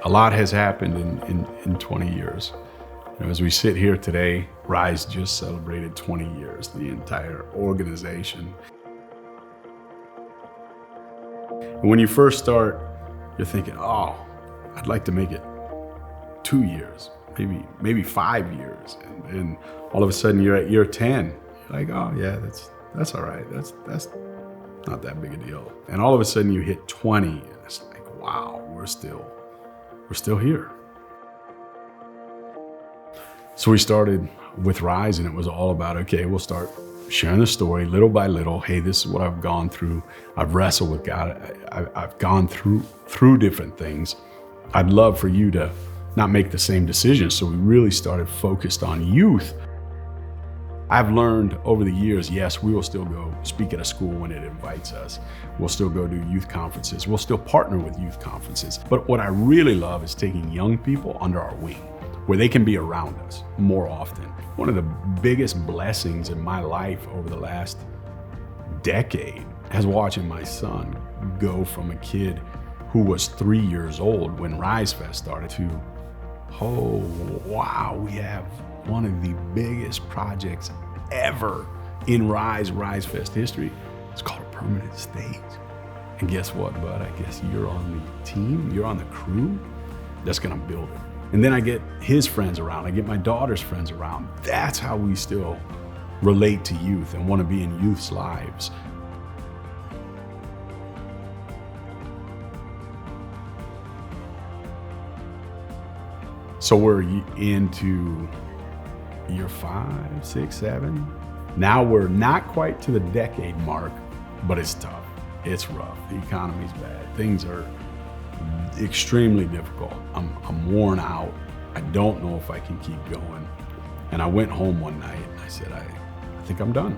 A lot has happened in 20 years. As we sit here today, Rise just celebrated 20 years, the entire organization. And when you first start, you're thinking, oh, I'd like to make it 2 years, maybe 5 years. And all of a sudden you're at year 10. You're like, oh yeah, that's all right. That's not that big a deal. And all of a sudden you hit 20 and it's like, wow, we're still here. So we started with Rise, and it was all about, okay, we'll start sharing the story little by little. Hey, this is what I've gone through. I've wrestled with God. I've gone through different things. I'd love for you to not make the same decisions. So we really started focused on youth. I've learned over the years, yes, we will still go speak at a school when it invites us. We'll still go to youth conferences. We'll still partner with youth conferences. But what I really love is taking young people under our wing, where they can be around us more often. One of the biggest blessings in my life over the last decade is watching my son go from a kid who was 3 years old when Rise Fest started to, oh, wow, we have one of the biggest projects ever in Rise Fest history. It's called a permanent stage. And guess what, bud? I guess you're on the team, you're on the crew that's gonna build it. And then I get his friends around, I get my daughter's friends around. That's how we still relate to youth and want to be in youth's lives. So we're into year 5, 6, 7. Now we're not quite to the decade mark, but it's tough. It's rough. The economy's bad. Things are extremely difficult. I'm worn out. I don't know if I can keep going. And I went home one night and I said, I think I'm done.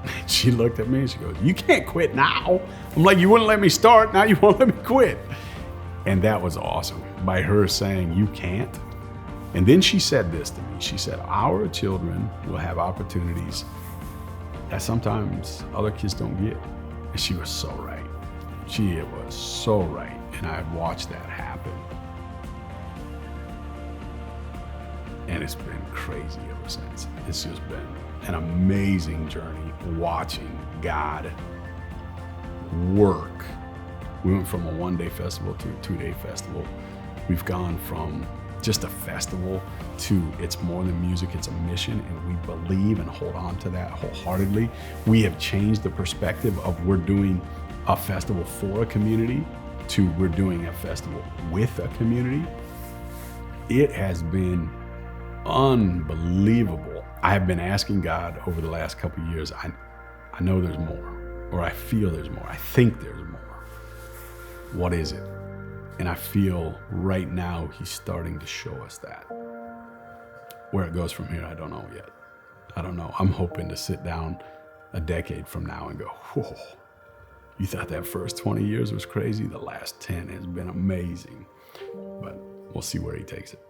And she looked at me and she goes, you can't quit now. I'm like, you wouldn't let me start, now you won't let me quit. And that was awesome, by her saying, you can't. And then she said this to me. She said, our children will have opportunities that sometimes other kids don't get. And she was so right. She was so right. And I've watched that happen. And it's been crazy ever since. It's just been an amazing journey watching God work. We went from a one-day festival to a 2-day festival. We've gone from just a festival to it's more than music, it's a mission, and we believe and hold on to that wholeheartedly. We have changed the perspective of we're doing a festival for a community to we're doing a festival with a community. It has been unbelievable. I have been asking God over the last couple of years, I know there's more, or I feel there's more, I think there's more. What is it? And I feel right now he's starting to show us that. Where it goes from here, I don't know yet. I don't know. I'm hoping to sit down a decade from now and go, whoa, you thought that first 20 years was crazy? The last 10 has been amazing. But we'll see where he takes it.